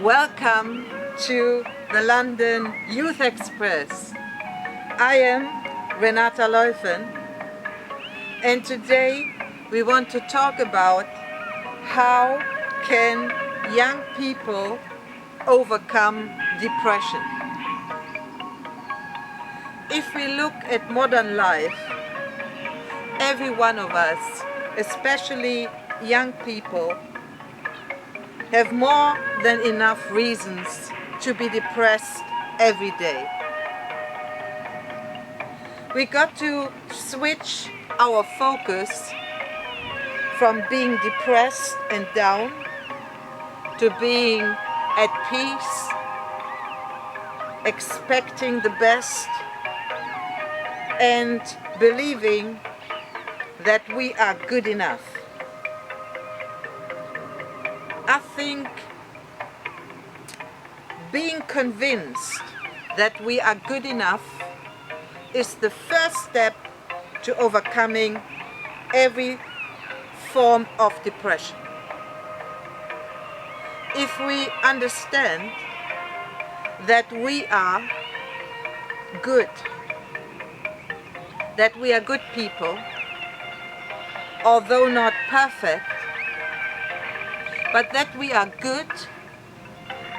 Welcome to the London Youth Express. I am Renata Leuffen, and today we want to talk about how can young people overcome depression. If we look at modern life, every one of us, especially young people, have more than enough reasons to be depressed every day. We got to switch our focus from being depressed and down to being at peace, expecting the best, and believing that we are good enough. I think being convinced that we are good enough is the first step to overcoming every form of depression. If we understand that we are good, that we are good people, although not perfect, but that we are good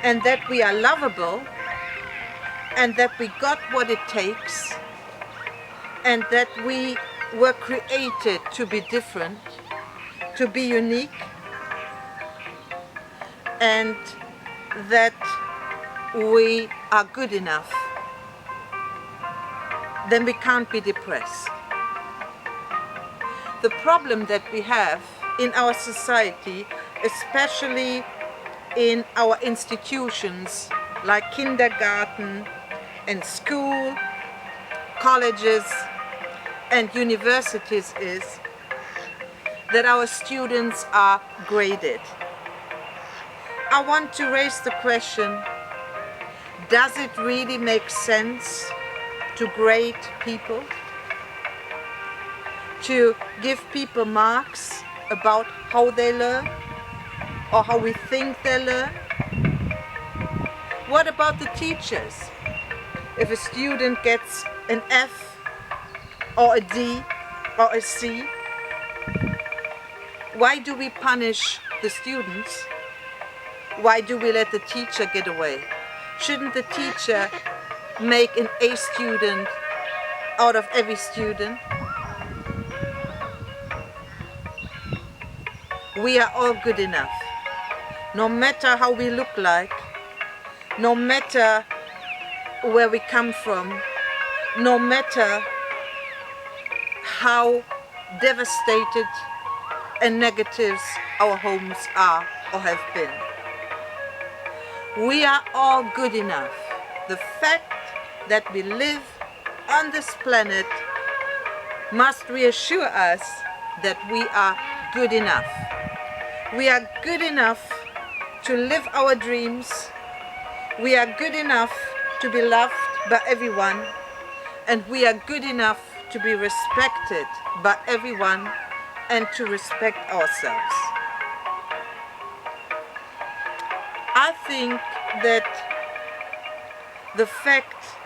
and that we are lovable and that we got what it takes and that we were created to be different, to be unique, and that we are good enough, then we can't be depressed. The problem that we have in our society, especially in our institutions like kindergarten and school, colleges and universities, is that our students are graded. I want to raise the question, does it really make sense to grade people? To give people marks about how they learn or how we think they learn? What about the teachers? If a student gets an F or a D or a C, why do we punish the students? Why do we let the teacher get away? Shouldn't the teacher make an A student out of every student? We are all good enough, no matter how we look like, no matter where we come from, no matter how devastated and negative our homes are or have been. We are all good enough. The fact that we live on this planet must reassure us that we are good enough. We are good enough to live our dreams. We are good enough to be loved by everyone. And we are good enough to be respected by everyone and to respect ourselves. I think that the fact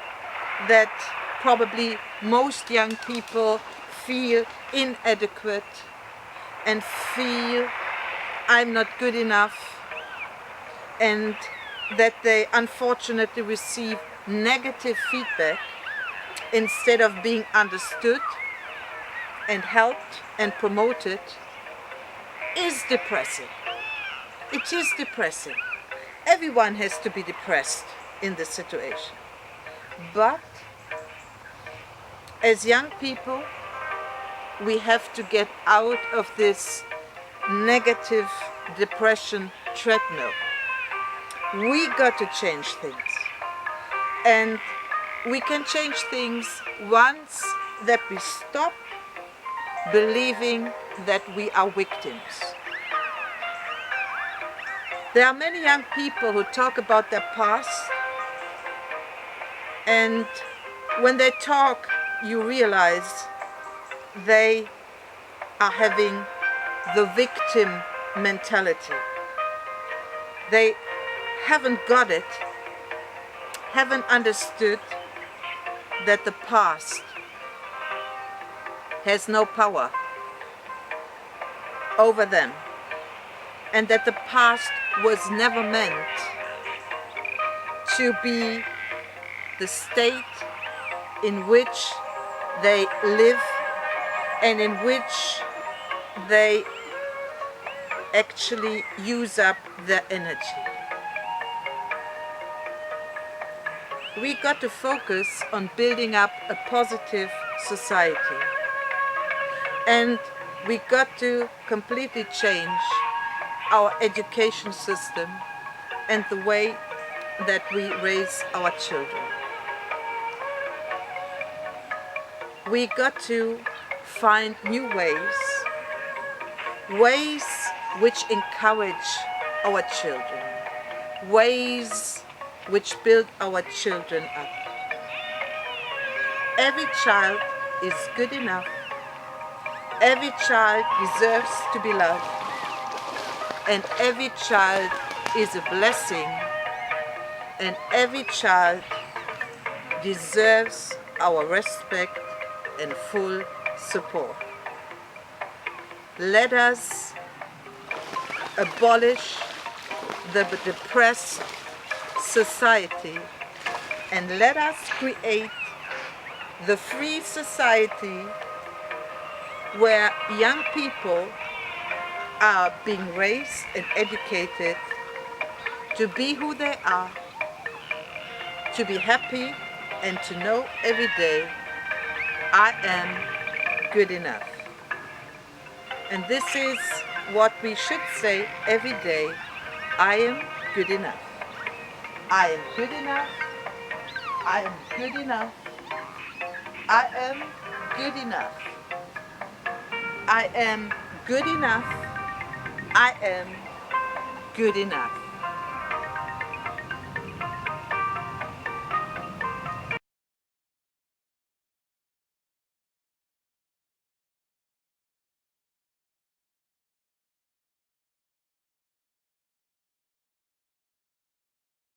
that probably most young people feel inadequate and feel I'm not good enough, and that they unfortunately receive negative feedback instead of being understood and helped and promoted, is depressing. It is depressing. Everyone has to be depressed in this situation. But as young people, we have to get out of this negative depression treadmill. We got to change things. And we can change things once that we stop believing that we are victims. There are many young people who talk about their past, and when they talk, you realize they are having the victim mentality. They haven't got it, haven't understood that the past has no power over them, and that the past was never meant to be the state in which they live and in which they actually use up their energy. We got to focus on building up a positive society, and we got to completely change our education system and the way that we raise our children. We got to find new ways which encourage our children, ways which build our children up. Every child is good enough. Every child deserves to be loved. And every child is a blessing. And every child deserves our respect and full support. Let us abolish the depressed society, and let us create the free society where young people are being raised and educated to be who they are, to be happy, and to know every day, I am good enough. And this is what we should say every day: I am good enough. I am good enough. I am good enough. I am good enough. I am good enough. I am good enough.